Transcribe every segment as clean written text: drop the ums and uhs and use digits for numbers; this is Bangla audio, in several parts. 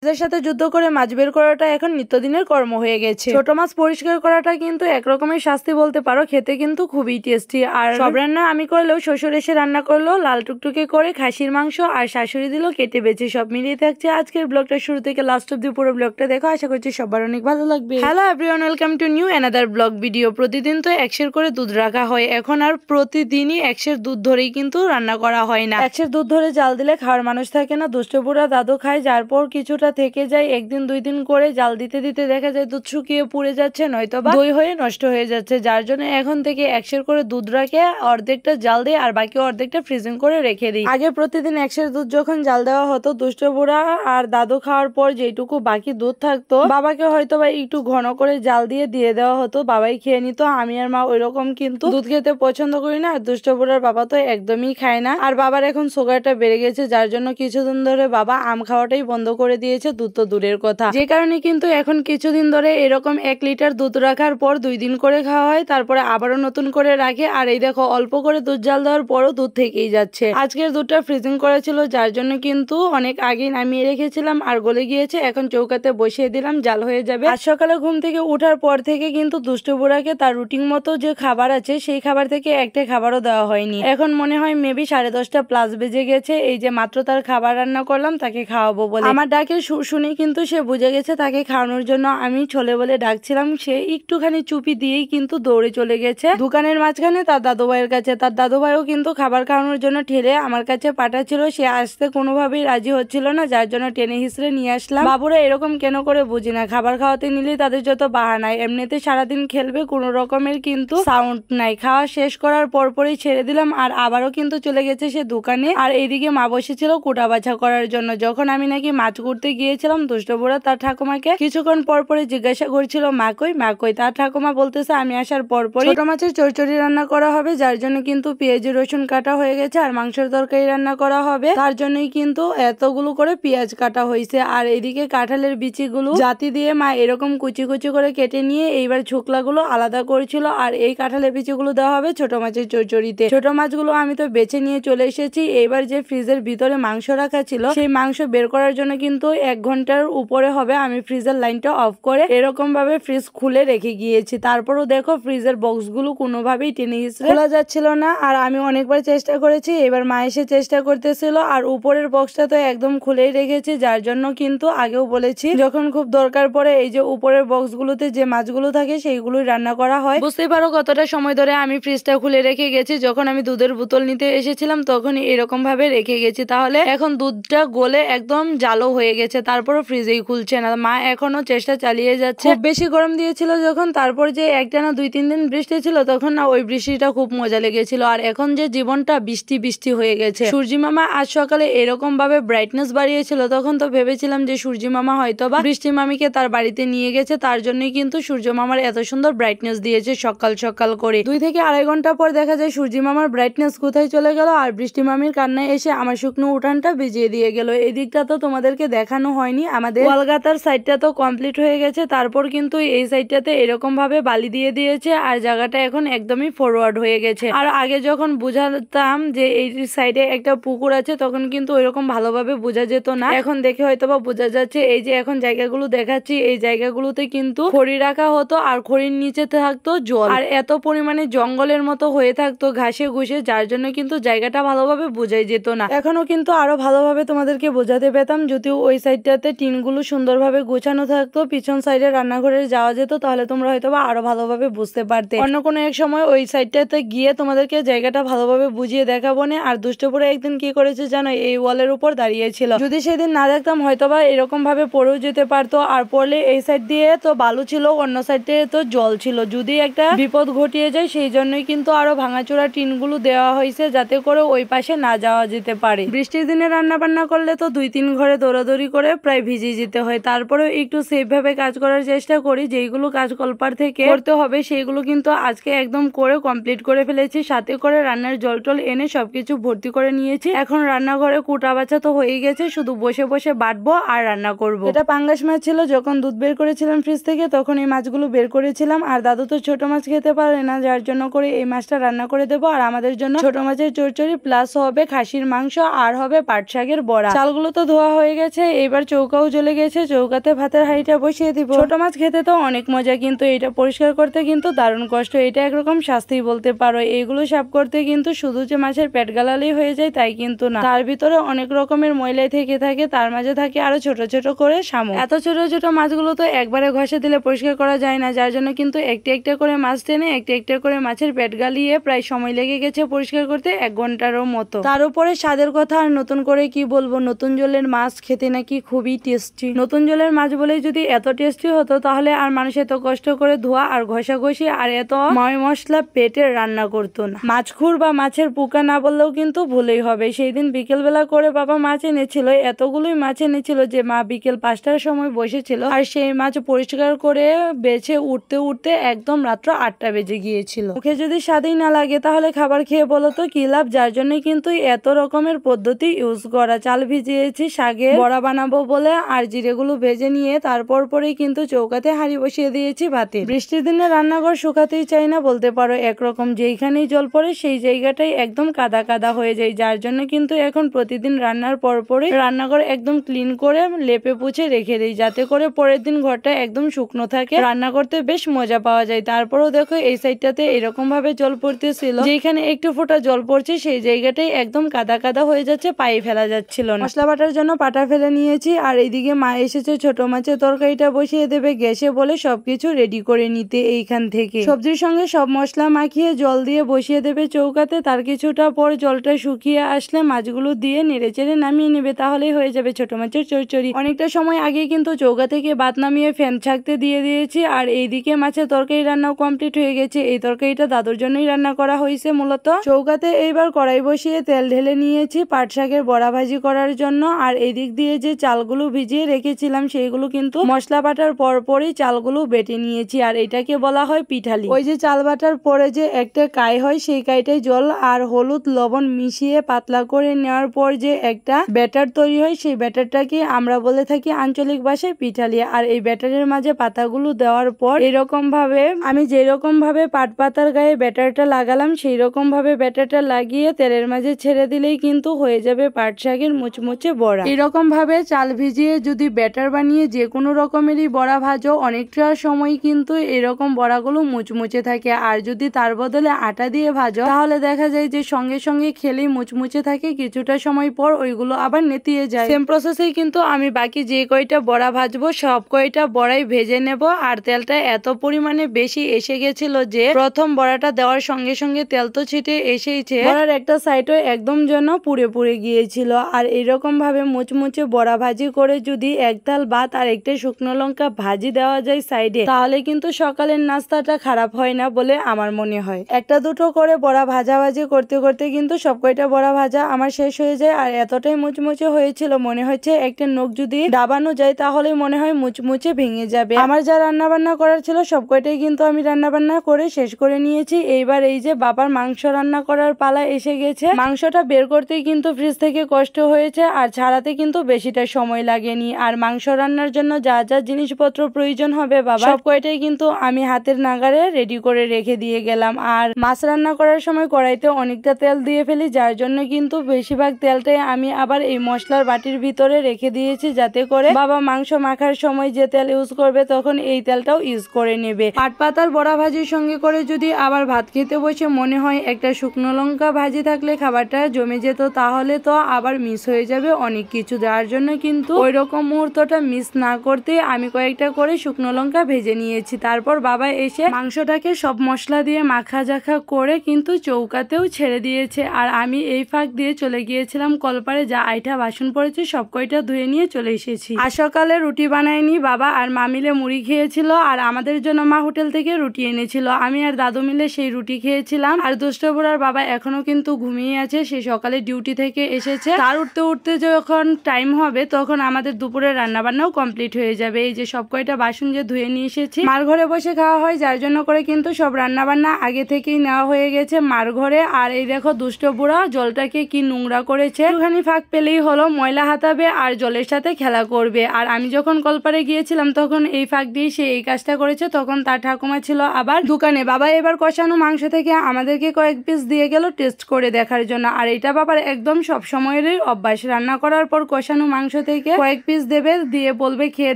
এদের সাথে যুদ্ধ করে মাছ বের করাটা এখন নিত্যদিনের কর্ম হয়ে গেছে। ছোট মাছ পরিষ্কার করাটা কিন্তু একরকমের শাস্তি বলতে পারো, খেতে কিন্তু খুবই টেস্টি। আর সব রান্না আমি করলেও শ্বশুর এসে রান্না করলো লাল টুকটুকে করে খাসির মাংস, আর শাশুড়ি দিল কেটে বেছে। সব মিলিয়ে থাকছে আজকের ব্লগটা শুরু থেকে লাস্ট অব্দি পুরো ব্লগটা দেখো, আশা করছি সবার অনেক ভালো লাগবে। Hello everyone, welcome to new another blog video. প্রতিদিন তো 100 করে দুধ রাখা হয়, এখন আর প্রতিদিনই 100 দুধ ধরেই কিন্তু রান্না করা হয় না। 100 দুধ ধরে জাল দিলে খাওয়ার মানুষ থাকে না, দুষ্টপুরা দাদু খায়, যার পর কিছুটা থেকে যায়। একদিন দুই দিন করে জাল দিতে দিতে দেখা যায় দুধ শুকিয়ে পুড়ে যাচ্ছে, নয়তো বা দই হয়ে নষ্ট হয়ে যাচ্ছে। যার জন্য এখন থেকে 100 করে দুধ রাখে, অর্ধেকটা জাল দেয় আর বাকি অর্ধেকটা ফ্রিজিং করে রেখে দিই। আগে প্রতিদিন 100 দুধ যখন জাল দেওয়া হতো, দুষ্টপুরা আর দাদু খাওয়ার পর যেটুকু বাকি দুধ থাকতো বাবাকে হয়তো বা একটু ঘন করে জাল দিয়ে দেওয়া হতো, বাবাই খেয়ে নিত। আমি আর মা ওইরকম কিন্তু দুধ খেতে পছন্দ করি না, আর দুষ্টপুরার বাবা তো একদমই খায় না। আর বাবার এখন সুগারটা বেড়ে গেছে, যার জন্য কিছুদিন ধরে বাবা আম খাওয়াটাই বন্ধ করে দিয়েছে, দুধ তো দূরের কথা। যে কারণে কিন্তু এখন কিছুদিন ধরে এরকম 1 লিটার দুধ রাখার পর 2 দিন করে খাওয়া হয়, তারপরে আবারও নতুন করে রাখে। আর এই দেখো অল্প করে দুধ জাল দেওয়ার পরও দুধ থেকেই যাচ্ছে। আজকের দুধটা ফ্রিজিং করা ছিল, যার জন্য কিন্তু অনেক আগে নামিয়ে রেখেছিলাম আর গলে গিয়েছে। এখন চৌকাতে বসিয়ে দিলাম, জাল হয়ে যাবে। আজ সকালে ঘুম থেকে ওঠার পর থেকে কিন্তু দুষ্টপুরাকে তার রুটিন মতো যে খাবার আছে সেই খাবার থেকে একটা খাবারও দেওয়া হয়নি। এখন মনে হয় মেবি 10:30 প্লাস বেজে গেছে। এই যে মাত্র তার খাবার রান্না করলাম তাকে খাওয়াবো বলে। আমার ডাকের সুর শুনে কিন্তু সে বুঝে গেছে তাকে খাওয়ানোর জন্য আমি ছোলে বলে ডাকছিলাম। সে একটুখানি চুপি দিয়েই কিন্তু দৌড়ে চলে গেছে দোকানের মাঝখানে তার দাদু ভাইয়ের কাছে। তার দাদু ভাইও কিন্তু খাবার খাওয়ানোর জন্য ঠেলে আমার কাছে পাঠাচ্ছিল, সে আসতে কোনোভাবেই রাজি হচ্ছিল না, যার জন্য টেনে হিসড়ে নিয়ে আসলাম। বাবুরা এরকম কেন করে বুঝি না, খাবার খাওয়াতে নিলেই তাদের যত বাহানায়। এমনিতে সারাদিন খেলবে, কোনো রকমের কিন্তু সাউন্ড নাই। খাওয়া শেষ করার পরপরই ছেড়ে দিলাম, আর আবারও কিন্তু চলে গেছে সে দোকানে। আর এইদিকে মা বসেছিল কুটা বাছা করার জন্য। যখন আমি নাকি মাছ করতে গিয়েছিলাম, দুষ্টপুরা তার ঠাকুমাকে কিছুক্ষণ পরপরই জিজ্ঞাসা করছিল মা কই মা কই। তার ঠাকুমা বলতেছে আমি আসার পরপরই ছোট মাছের চচ্চড়ি রান্না করা হবে, যার জন্য কিন্তু পেঁয়াজ রসুন কাটা হয়ে গেছে। আর মাংসের তরকারি রান্না করা হবে, তার জন্যই কিন্তু এতগুলো করে পেঁয়াজ কাটা হয়েছে। আর এদিকে কাঁঠালের বিচিগুলো জাতি দিয়ে মা এরকম কুচি কুচি করে কেটে নিয়ে এইবার ছোকলাগুলো আলাদা করেছিল। আর এই কাঁঠালের বিচিগুলো দেওয়া হবে ছোট মাছের চচ্চড়িতে। ছোট মাছগুলো আমি তো বেছে নিয়ে চলে এসেছি। এইবার যে ফ্রিজের ভিতরে মাংস রাখা ছিল সেই মাংস বের করার জন্য কিন্তু 1 ঘন্টার উপরে হবে আমি ফ্রিজের লাইনটা অফ করে এরকম ভাবে ফ্রিজ খুলে রেখে গিয়েছি। তারপরও দেখো ফ্রিজের বক্সগুলো কোনোভাবেই টেনে হিসেবে খোলা যাচ্ছিল না। আর আমি অনেকবার চেষ্টা করেছি, এবার মা এসে চেষ্টা করতেছিল। আর উপরের বক্সটা তো একদম খুলেই রেখেছি, যার জন্য কিন্তু আগেও বলেছি যখন খুব দরকার পড়ে এই যে উপরের বক্সগুলোতে যে মাছগুলো থাকে সেইগুলোই রান্না করা হয়। বুঝতে পারো কতটা সময় ধরে আমি ফ্রিজটা খুলে রেখে গেছি। যখন আমি দুধের বোতল নিতে এসেছিলাম তখন এরকম ভাবে রেখে গেছি, তাহলে এখন দুধটা গলে একদম জালো হয়ে গেছে, তারপরও ফ্রিজেই খুলছে না। মা এখনো চেষ্টা চালিয়ে যাচ্ছে। খুব বেশি গরম দিয়েছিল যখন, তারপর যে একটানা 2-3 দিন বৃষ্টি ছিল তখন না ওই বৃষ্টিটা খুব মজা লেগেছিল। আর এখন যে জীবনটা বৃষ্টি বৃষ্টি হয়ে গেছে। সূর্যি মামা আজ সকালে এরকম ভাবে ব্রাইটনেস বাড়িয়েছিল, তখন তো ভেবেছিলাম যে সূর্যি মামা হয়তো বা বৃষ্টি মামিকে তার বাড়িতে নিয়ে গেছে, তার জন্যই কিন্তু সূর্য মামার এত সুন্দর ব্রাইটনেস দিয়েছে সকাল সকাল করে। 2 থেকে আড়াই ঘন্টা পর দেখা যায় সূর্যি মামার ব্রাইটনেস কোথায় চলে গেল, আর বৃষ্টি মামির কান্নায় এসে আমার শুকনো উঠানটা ভিজিয়ে দিয়ে গেল। এদিকটা তো তোমাদেরকে দেখানো হয়নি, আমাদের কলকাতার সাইডটা তো কমপ্লিট হয়ে গেছে, তারপর কিন্তু এই সাইডটাতে এরকম ভাবে বালি দিয়ে দিয়েছে আর জায়গাটা এখন একদমই ফরওয়ার্ড হয়ে গেছে। আর আগে যখন বুঝাতাম যে এই সাইডে একটা পুকুর আছে তখন কিন্তু ওইরকম ভালোভাবে বোঝা যেত না, এখন দেখে হয়তো বা বোঝা যাচ্ছে। এই যে এখন জায়গাগুলো দেখাচ্ছি এই জায়গাগুলোতে কিন্তু খড়ি রাখা হতো, আর খড়ির নিচে থাকতো জল, আর এত পরিমাণে জঙ্গলের মতো হয়ে থাকতো ঘাসে ঘুষে, যার জন্য কিন্তু জায়গাটা ভালোভাবে বোঝাই যেত না। এখনো কিন্তু আরো ভালোভাবে তোমাদেরকে বোঝাতে পেতাম, যদিও ওই সাইডটাতে টিনগুলো সুন্দরভাবে গোছানো থাকতো, পিছন সাইডে রান্নাঘরে যাওয়া যেত, তাহলে তোমরা হয়তো বা আরো ভালোভাবে বুঝতে পারতে। অন্য কোনো এক সময় ওই সাইডটাতে গিয়ে তোমাদেরকে জায়গাটা ভালোভাবে বুঝিয়ে দেখাবো না। আর দুষ্টপুরে একদিন কি করেছে জানো, এই ওয়ালের উপর দাঁড়িয়েছিল, যদি সেদিন না দেখতাম হয়তো বা এরকম ভাবে পড়েও যেতে পারতো। আর পড়লে এই সাইড দিয়ে তো বালু ছিল, অন্য সাইড দিয়ে তো জল ছিল, যদি একটা বিপদ ঘটিয়ে যায় সেই জন্যই কিন্তু আরো ভাঙাচোরা টিনগুলো দেওয়া হয়েছে, যাতে করে ওই পাশে না যাওয়া যেতে পারে। বৃষ্টির দিনে রান্না বান্না করলে তো 2-3 ঘরে দৌড়াদৌড়ি করে প্রায় ভিজে যেতে হয়, তারপরেও একটু সেফ ভাবে কাজ করার চেষ্টা করি। যেইগুলো কাজ কলপার থেকে করতে হবে সেইগুলো কিন্তু আজকে একদম করে কমপ্লিট করে ফেলেছি, সাথে করে রান্নার জল টল এনে সবকিছু ভর্তি করে নিয়েছি। এখন রান্নাঘরে কুটা বাছা তো হয়ে গেছে, শুধু বসে বসে বাটবো আর রান্না করব। এটা পাঙ্গাস মাছ ছিল, যখন দুধ বের করেছিলাম ফ্রিজ থেকে তখন এই মাছগুলো বের করেছিলাম। আর দাদু তো ছোট মাছ খেতে পারে না, যার জন্য করে এই মাছটা রান্না করে দেবো। আর আমাদের জন্য ছোট মাছের চচ্চড়ি প্লাস হবে খাসির মাংস আর হবে পাট শাকের বড়া। চালগুলো তো ধোয়া হয়ে গেছে, এই এবার চৌকাও জ্বলে গেছে, চৌকাতে ভাতের হাঁড়িটা বসিয়ে দিব। ছোট মাছ খেতে তো অনেক মজা, কিন্তু এটা পরিষ্কার করতে কিন্তু দারুণ কষ্ট। এটা একরকম শাস্তি বলতে পারো। এগুলো সাফ করতে কিন্তু শুধু যে মাছের পেট গালালেই হয়ে যায় তাই কিন্তু না, তার ভিতরে অনেক রকমের ময়লাই থেকে থাকে, তার মাঝে থাকে আরো ছোট ছোট করে শামুক। এত ছোট ছোট মাছগুলো তো একবারে ঘষে দিলে পরিষ্কার করা যায় না, যার জন্য কিন্তু একটা একটা করে মাছ টেনে একটা একটা করে মাছের পেট গালিয়ে প্রায় সময় লেগে গেছে পরিষ্কার করতে 1 ঘন্টারও মতো। তার উপরে স্বাদের কথা আর নতুন করে কি বলবো, নতুন জলের মাছ খেতে নাকি খুবই টেস্টি। নতুন জলের মাছ বলেই যদি এত টেস্টি হতো তাহলে আর মানুষ এত কষ্ট করে ধোয়া আর ঘষাঘষি আর এত ময় মশলা পেটে রান্না করতো না। মাছখুর বা মাছের পোকা না বললেও কিন্তু ভুলেই হবে। সেই দিন বিকেল বেলা করে বাবা মাছ এনেছিল, এতগুলোই মাছ এনেছিল যে মা বিকেল 5টার সময় বসেছিল আর সেই মাছ পরিষ্কার করে বেছে উঠতে উঠতে একদম রাত্র 8টা বেজে গিয়েছিল। মুখে যদি স্বাদই না লাগে তাহলে খাবার খেয়ে বলো তো কি লাভ, যার জন্য কিন্তু এত রকমের পদ্ধতি ইউজ করা। চাল ভিজিয়েছি শাকে বড়া বানাবো বলে, আর জিরেগুলো ভেজে নিয়ে তারপর পরেই কিন্তু চৌকাতে হাঁড়ি বসিয়ে দিয়েছি ভাতে। বৃষ্টির দিনে রান্নাঘর শুকাতেই চাই না বলতে পারো, একরকম যেইখানেই জল পড়ে সেই জায়গাটাই একদম কাদা কাদা হয়ে যায়, যার জন্য কিন্তু এখন প্রতিদিন রান্নার পর পরে রান্নাঘর একদম ক্লিন করে লেপে পুছে রেখে দিই, যাতে করে পরের দিন ঘরটা একদম শুকনো থাকে, রান্না করতে বেশ মজা পাওয়া যায়। তারপরেও দেখো এই সাইডটাতে এরকম ভাবে জল পড়তেছিল, যেখানে একটু ফোঁটা জল পড়ছে সেই জায়গাটাই একদম কাদা কাদা হয়ে যাচ্ছে, পায়ে ফেলা যাচ্ছিল না। মশলা বাটার জন্য পাটা ফেলে নিয়েছি, আর এইদিকে মা এসেছে ছোট মাছের তরকারিটা বসিয়ে দেবে গ্যাসে বলে সবকিছু রেডি করে নিতে। এইখান থেকে সবজির সঙ্গে সব মশলা মাখিয়ে জল দিয়ে বসিয়ে দেবে চৌকাতে। তার কিছুটা পর জলটা শুকিয়ে আসলে মাছগুলো দিয়ে নেড়েচেড়ে নামিয়ে নেবে, তাহলেই হয়ে যাবে ছোট মাছের চচ্চড়ি। অনেকটা সময় আগে কিন্তু চৌকা থেকে ভাত নামিয়ে ফ্যান ছাকতে দিয়ে দিয়েছি, আর এইদিকে মাছের তরকারি রান্নাও কমপ্লিট হয়ে গেছে। এই তরকারিটা দাদুর জন্যই রান্না করা হয়েছে মূলত। চৌকাতে এইবার কড়াই বসিয়ে তেল ঢেলে নিয়েছি পাট শাকের বড়া ভাজি করার জন্য, আর এদিক দিয়ে যে চালগুলো ভিজিয়ে রেখেছিলাম সেইগুলো কিন্তু মশলা বাটার পর পরই চালগুলো বেটে নিয়েছি, আর এটাকে বলা হয় পিঠালি। ওই যে চাল বাটার পরে যে একটা কাই হয় সেই কাইটাই জল আর হলুদ লবণ মিশিয়ে পাতলা করে নেওয়ার পর যে একটা ব্যাটার তৈরি হয়, সেই ব্যাটারটাকে আমরা বলে থাকি আঞ্চলিক ভাষায় পিঠালি। আর এই ব্যাটারের মাঝে পাতাগুলো দেওয়ার পর এরকম ভাবে আমি যেরকম ভাবে পাট পাতার গায়ে ব্যাটারটা লাগালাম সেই রকম ভাবে ব্যাটারটা লাগিয়ে তেলের মাঝে ছেড়ে দিলেই কিন্তু হয়ে যাবে পাট শাকের মুচমুচে বড়া। এরকম ভাবে চাল ভিজিয়ে যদি ব্যাটার বানিয়ে যে কোনো রকমেরই বড়া ভাজো অনেকটা সময় কিন্তু এরকম বড়াগুলো মুচমুচে থাকে, আর যদি তার বদলে আটা দিয়ে ভাজো তাহলে দেখা যায় যে সঙ্গে সঙ্গে খেলেই মুচমুচে থাকে, কিছুটা সময় পর ওইগুলো আবার নেতিয়ে যায়। সেম প্রসেসেই কিন্তু আমি বাকি যে কয়টা বড়া ভাজবো সব কয়টা বড়াই ভেজে নেব। আর তেলটা এত পরিমাণে বেশি এসে গেছিল যে প্রথম বড়াটা দেওয়ার সঙ্গে সঙ্গে তেল তো ছিটে এসেইছে, বড়ার একটা সাইডও একদম যেন পুড়ে পুড়ে গিয়েছিল। আর এরকম ভাবে মুচমুচে বড়া ভাজি করে যদি এক থাল ভাত আর একটা শুকনো লঙ্কা ভাজি দেওয়া যায় সাইডে, তাহলে কিন্তু সকালের নাস্তাটা খারাপ হয় না বলে আমার মনে হয়। একটা দুটো করে বড়া ভাজাভাজি করতে করতে কিন্তু সব কয়টা বড়া ভাজা আমার শেষ হয়ে যায়, আর এতটাই মুচমুচে হয়েছিল মনে হচ্ছে একটা নখ যদি দাবানো যায় তাহলে মনে হয় মুচমুচে ভেঙে যাবে। আমার যা রান্না বান্না করার ছিল সব কয়টাই কিন্তু আমি রান্না বান্না করে শেষ করে নিয়েছি। এইবার এই যে বাবার মাংস রান্না করার পালা এসে গেছে। মাংসটা বের করতেই কিন্তু ফ্রিজ থেকে কষ্ট হয়েছে, আর ছাড়াতে কিন্তু বেশিটা সময় লাগেনি। আর মাংস রান্নার জন্য যা যা জিনিসপত্র প্রয়োজন হবে বাবা সব কয়টাই কিন্তু আমি হাতের নাগারে রেডি করে রেখে দিয়ে গেলাম। আর মাছ রান্না করার সময় কড়াইতে অনেকটা তেল দিয়ে ফেলি, যার জন্য কিন্তু বেশিরভাগ তেলটাই আমি আবার এই মশলার বাটির ভিতরে রেখে দিয়েছি, যাতে করে বাবা মাংস মাখার সময় যে তেল ইউজ করবে তখন এই তেলটাও ইউজ করে নেবে। পাট পাতার বড়া ভাজির সঙ্গে করে যদি আবার ভাত খেতে বসে মনে হয় একটা শুকনো লঙ্কা ভাজি থাকলে খাবারটা জমে যেত, তাহলে তো আবার মিস হয়ে যাবে অনেক কিছু, যার জন্য কিন্তু ওই রকম মুহূর্তটা মিস না করতে আমি কয়েকটা করে শুকনো লঙ্কা ভেজে নিয়েছি। তারপর বাবা এসে মাংসটাকে সব মশলা দিয়ে মাখা জাখা করে কিন্তু চৌকাতেও ছেড়ে দিয়েছে, আর আমি এই ফাঁক দিয়ে চলে গিয়েছিলাম কলপারে, যা আইঠা বাসন পড়েছে সব কয়টা ধুয়ে নিয়ে চলে এসেছি। আর সকালে রুটি বানায়নি, বাবা আর মা মিলে মুড়ি খেয়েছিল, আর আমাদের জন্য মা হোটেল থেকে রুটি এনেছিল। আমি আর দাদু মিলে সেই রুটি খেয়েছিলাম। আর দুষ্ট বুড়ার বাবা এখনো কিন্তু ঘুমিয়ে আছে, সে সকালে ডিউটি থেকে এসেছে। তার উঠতে উঠতে যখন টাইম হবে তখন আমাদের দুপুরের রান্না বান্নাও কমপ্লিট হয়ে যাবে। এই যে সব কয়টা বাসন যে ধুয়ে নিয়ে এসেছি, মার ঘরে বসে খাওয়া হয় যার জন্য করে কিন্তু সব রান্না বান্না আগে থেকেই নেওয়া হয়ে গেছে মার ঘরে। আর এই দেখো দুষ্ট বুড়া জলটাকে কি নোংরা করেছে, একটুখানি ফাঁক পেলেই হলো ময়লা হাতাবে আর জলের সাথে খেলা করবে। আর আমি যখন কলপারে গিয়েছিলাম তখন এই ফাঁক দিয়ে সে এই কাজটা করেছে, তখন তার ঠাকুমা ছিল আবার দোকানে। বাবা এবার কষানো মাংস থেকে আমাদেরকে কয়েক পিস দিয়ে গেল টেস্ট করে দেখার জন্য। আর এটা বাবার একদম সব সময়েরই অভ্যাস, রান্না করার পর কষানো মাংস থেকে কয়েক পিস দেবে, দিয়ে বলবে খেয়ে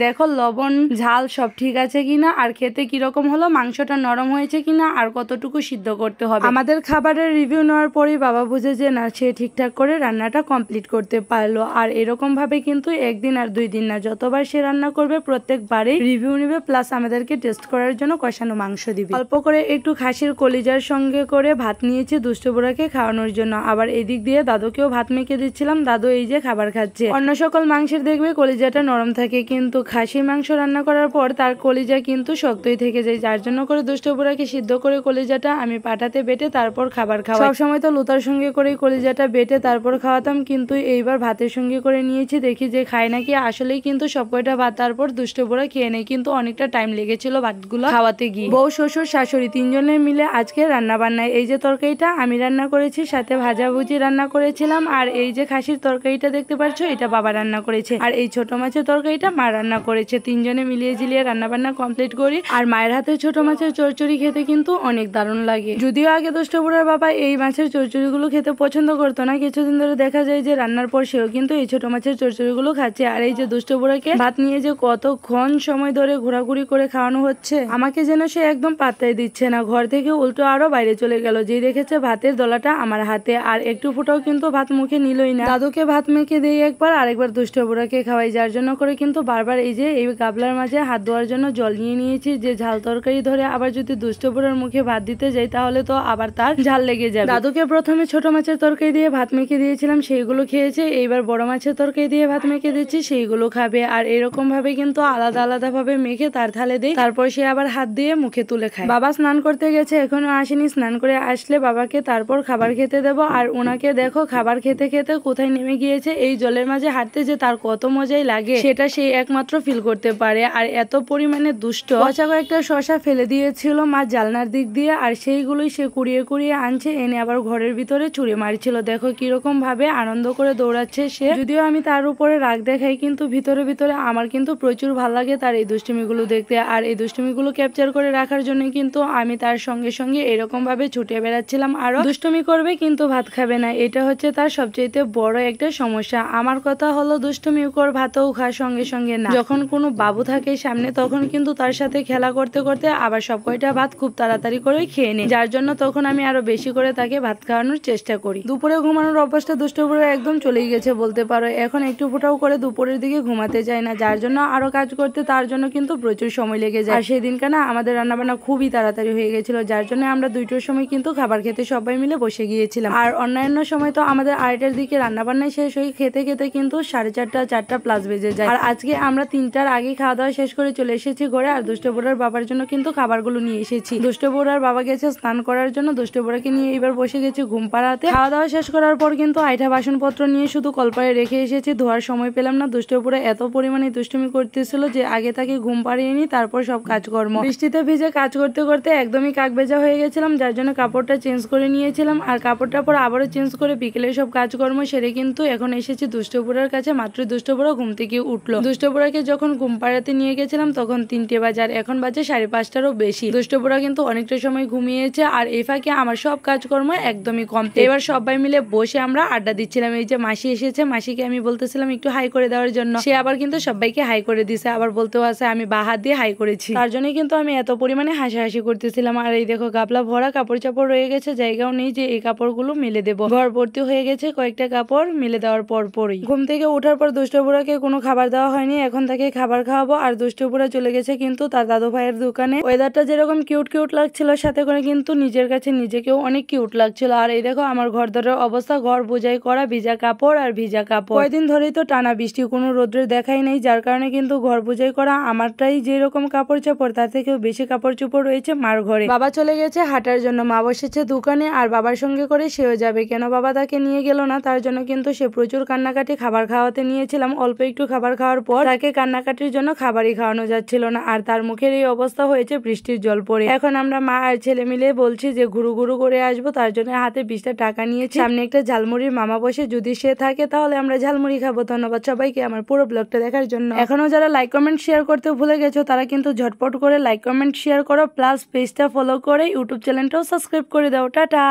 দেখো লবণ ঝাল সব ঠিক আছে কিনা, আর খেতে কিরকম হলো, মাংসটা নরম হয়েছে কিনা, আর কতটুকু সিদ্ধ করতে হবে। আমাদের খাবারের রিভিউ নেওয়ার পরেই বাবা বুঝে যে না, সে ঠিকঠাক করে রান্নাটা কমপ্লিট করতে পারলো। আর এরকম ভাবে কিন্তু একদিন আর 2 দিন না, যতবার সে রান্না করবে প্রত্যেকবারই রিভিউ নেবে, প্লাস আমাদেরকে টেস্ট করার জন্য কষানো মাংস দিবে। অল্প করে একটু খাসির কলিজার সঙ্গে করে ভাত নিয়েছি দুষ্টুবুড়াকে খাওয়ানোর জন্য। আবার এদিক দিয়ে দাদুকেও ভাত মেখে দিচ্ছিলাম, দাদু এই যে খাবার খাচ্ছে। অন্য সকল মাংসের দেখবে কলিজাটা নরম থাকে, কিন্তু খাসির মাংস রান্না করার পর তার কলিজা কিন্তু শক্তই থেকে যায়, যার জন্য করে দুষ্টুবুড়াকে সিদ্ধ করে কলিজাটা আমি পাটাতে বেটে তারপর খাবার খাওয়াই। সবসময় তো লুতার সঙ্গে করেই কলিজাটা বেটে তারপর খাওয়াতাম, কিন্তু এইবার ভাতের সঙ্গে করে নিয়েছি, দেখি যে খায় নাকি। আসলেই কিন্তু সব কয়টা ভাত তারপর দুষ্টুবুড়া খেয়ে নেয়, কিন্তু অনেকটা টাইম লেগেছিল ভাতগুলো খাওয়াতে গিয়ে। বউ, শ্বশুর, শাশুড়ি 3 জনের মিলে আজকে রান্না বান্নায়। এই যে তরকারিটা আমি রান্না করেছি, সাথে ভাজাভুজি রান্না করেছিলাম, আর এই যে খাসির তরকারিটা দেখতে পাচ্ছ এটা বাবা রান্না করেছে, আর এই ছোট মাছের তরকারিটা মা রান্না করেছে। 3 জনে মিলিয়ে ঝিলিয়ে রান্না বান্না কমপ্লিট করি। আর মায়ের হাতে ছোট মাছের চচ্চড়ি খেতে কিন্তু অনেক দারুণ লাগে। যদিও আগে দুষ্টুবুড়ার বাবা এই মাছের চচ্চড়িগুলো খেতে পছন্দ করতো না, কিছুদিন ধরে দেখা যায় যে রান্নার পর সেও কিন্তু এই ছোট মাছের চচ্চড়িগুলো খাচ্ছে। আর এই যে দুষ্টুবুড়াকে ভাত নিয়ে যে কতক্ষণ সময় ধরে ঘোরাঘুরি করে খাওয়ানো হচ্ছে, আমাকে যেন সে একদম পাত্তাই দিচ্ছে না। ঘর থেকে উল্টো আরো বাইরে চলে গেল, যে দেখেছে ভাতের দলাটা আমার হাতে, আর একটু ফুটাও কিন্তু ভাত মুখে নিলই না। দাদুকে ভাত মেখে দিয়ে একবার, আরেকবার দুষ্টুবুড়াকে খাওয়াই, যার জন্য করে কিন্তু বারবার এই যে এই গাবলার মাঝে হাত ধোয়ার জন্য জল নিয়ে নিয়েছি, যে ঝাল তরকারি ধরে আবার যদি দুষ্টুবুড়ার মুখে ভাত দিতে যাই তাহলে তো আবার তার ঝাল লেগে যাবে। দাদুকে প্রথমে ছোট মাছের তরকারি দিয়ে ভাত মেখে দিয়েছিলাম, সেইগুলো খেয়েছে। এইবার বড় মাছের তরকারি দিয়ে ভাত মেখে দিচ্ছি, সেইগুলো খাবে। আর এরকম ভাবে কিন্তু আলাদা আলাদা ভাবে মেখে তার থালে দেই, তারপর সে আবার হাত দিয়ে মুখে তুলে খায়। বাবা স্নান করতে গেছে, এখনো আসেনি। স্নান করে আসলে বাবাকে তারপর খাবার খেতে দেব। আর ওনাকে দেখো খাবার খেতে খেতে কোথায় নেমে গিয়েছে। এই জলের মাঝে হাঁটতে যে তার কত মজাই লাগে সেটা সেই একমাত্র ফিল করতে পারে। আর এত পরিমাণে দুষ্ট, পচা কয়েকটা শশা ফেলে দিয়েছিল মা জালনার দিক দিয়ে, আর সেইগুলোই সে কুড়িয়ে কুড়িয়ে আনছে, এনে আবার ঘরের ভিতরে ছুঁড়ে মারছিল। দেখো কিরকম ভাবে আনন্দ করে দৌড়াচ্ছে সে। যদিও আমি তার উপরে রাগ দেখাই, কিন্তু ভিতরে ভিতরে আমার কিন্তু প্রচুর ভালো লাগে তার এই দুষ্টুমিগুলো দেখতে। আর এই দুষ্টুমিগুলো ক্যাপচার করে রাখার জন্য কিন্তু আমি তার সঙ্গে সঙ্গে এরকম ভাবে ছুটে বেড়াচ্ছিলাম। আরো দুষ্টুমি করবে কিন্তু ভাত খাবে না, এটা হচ্ছে তার সবচেয়ে বড় একটা সমস্যা। আমার কথা হলো দুষ্টুমি কর, ভাতও খা সঙ্গে সঙ্গে না। যখন কোনো বাবু থাকে সামনে তখন কিন্তু তার সাথে খেলা করতে করতে আবার সব কয়টা ভাত খুব তাড়াতাড়ি করে খেয়ে নেয়, যার জন্য তখন আমি আরো বেশি করে তাকে ভাত খাওয়ানোর চেষ্টা করি। দুপুরে ঘুমানোর অভ্যাসটা দুষ্টুপুরে একদম চলেই গেছে বলতে পারো। এখন একটু ফোটাও করে দুপুরের দিকে ঘুমাতে যায় না, যার জন্য আরো কাজ করতে তার জন্য কিন্তু প্রচুর সময় লেগে যায়। আর সেদিনকে না আমাদের রান্নাবান্না খুবই তাড়াতাড়ি হয়ে গেছিল, যার জন্য আমরা 2টার সময় কিন্তু খাবার খেতে সবাই মিলে বসে গিয়েছিলাম। আর অন্যান্য সময় তো আমাদের 2টার দিকে রান্নাবান্না শেষ হয়ে খেতে খেতে কিন্তু 4:30 4টা প্লাস বেজে যায়। আর আজকে আমরা 3টার আগে খাওয়া দাওয়া শেষ করে চলে এসেছি ঘরে। আর দুষ্টুবুড়ার বাবার জন্য কিন্তু খাবারগুলো নিয়ে এসেছি। দুষ্টুবুড়ার বাবা গেছে স্নান করার জন্য, দুষ্টুবুড়াকে নিয়ে এবার বসে গেছি ঘুম পাড়াতে। খাওয়া দাওয়া শেষ করার পর কিন্তু আইঠা বাসনপত্র নিয়ে শুধু কলপারে রেখে এসেছি, ধোয়ার সময় পেলাম না। দুষ্টুবুড়া এত পরিমাণে দুষ্টুমি করতেছিল যে আগে তাকে ঘুম পাড়িয়ে নি, তারপর সব কাজকর্ম। বৃষ্টিতে ভিজে কাজ করতে করতে একদমই কাক ভেজা হয়ে গেছিলাম, যার জন্য কাপড়টা চেঞ্জ করে নিয়েছিলাম। আর কাপড়টা পর আবারও চেঞ্জ করে বিকেলে সব কাজকর্ম সেরে কিন্তু এখন এসেছি দুষ্টুবুড়ার কাছে। মাত্র দুষ্টুবুড়া ঘুম থেকে উঠলো। দুষ্টুবুড়াকে যখন ঘুম পাড়াতে নিয়ে গেছিলাম তখন 3টে বাজে, আর এখন বাজে 5:30টারও বেশি। দুষ্টুবুড়া কিন্তু অনেকটা সময় ঘুমিয়েছে। আর এই ফাঁকে আমার সব কাজকর্ম একদমই কম। এবার সবাই মিলে বসে আমরা আড্ডা দিচ্ছিলাম। এই যে মাসি এসেছে, মাসিকে আমি বলতেছিলাম একটু হাই করে দেওয়ার জন্য, সে আবার কিন্তু সবাইকে হাই করে দিছে। আবার বলতেও আছে আমি বা হাত দিয়ে হাই করেছি, তার জন্য কিন্তু আমি এত পরিমাণে হাসাহাসি করতেছিলাম। আর এই দেখো গাবলা ভরা কাপড় চাপড় রয়ে গেছে, জায়গাও নেই যে এই কাপড়গুলো মেলে দেবো। ঘর ভর্তি হয়ে গেছে কয়েকটা কাপড় মেলে দেওয়ার পরই। ঘুম থেকে ওঠার পর দুষ্টুবুড়াকে কোনো খাবার দেওয়া হয়নি, এখন তাকে খাবার খাওয়াবো। আর দুষ্টুবুড়া চলে গেছে কিন্তু তার দাদু ভাইয়ের দোকানে। ওয়েদারটা যেরকম কিউট কিউট লাগছিল, সাথে করে কিন্তু নিজের কাছে নিজেকেও অনেক কিউট লাগছিল। আর এই দেখো আমার ঘর ধরার অবস্থা, ঘর বোঝাই করা ভিজা কাপড় আর ভিজা কাপড়। কয়েকদিন ধরেই তো টানা বৃষ্টি, কোনো রোদ্রের দেখাই নেই, যার কারণে কিন্তু ঘর বোঝাই করা আমারটাই যেরকম কাপড় চাপড় তার থেকেও বেশি কাপড় চোপড় রয়েছে মার ঘরে। বাবা চলে গেছে হাঁটার জন্য, মা বসেছে দোকানে। আর বাবার সঙ্গে করে সেও যাবে, কেন বাবা তাকে নিয়ে গেল না তার জন্য কিন্তু সে প্রচুর কান্নাকাটি। খাবার খাওয়াতে নিয়েছিলাম, অল্প একটু খাবার খাওয়ার পর তাকে কান্নাকাটির জন্য খাবারই খাওয়ানো যাচ্ছিল না। আর তার মুখের এই অবস্থা হয়েছে বৃষ্টির জল পড়ে। এখন আমরা মা আর ছেলে মিলে বলছি যে ঘুরু ঘুরু করে আসবো, তার জন্য হাতে 20টা টাকা নিয়েছি। সামনে একটা ঝালমুড়ির মামা বসে, যদি সে থাকে তাহলে আমরা ঝালমুড়ি খাবো। ধন্যবাদ সবাইকে আমার পুরো ব্লগটা দেখার জন্য। এখনো যারা লাইক কমেন্ট শেয়ার করতে ভুলে গেছো তারা কিন্তু ঝটপট করে লাইক কমেন্ট শেয়ার করো, প্লাস পেজটা ফলো করে ইউটিউব চ্যানেলটাও সাবস্ক্রাইব করে দাও। টাটা।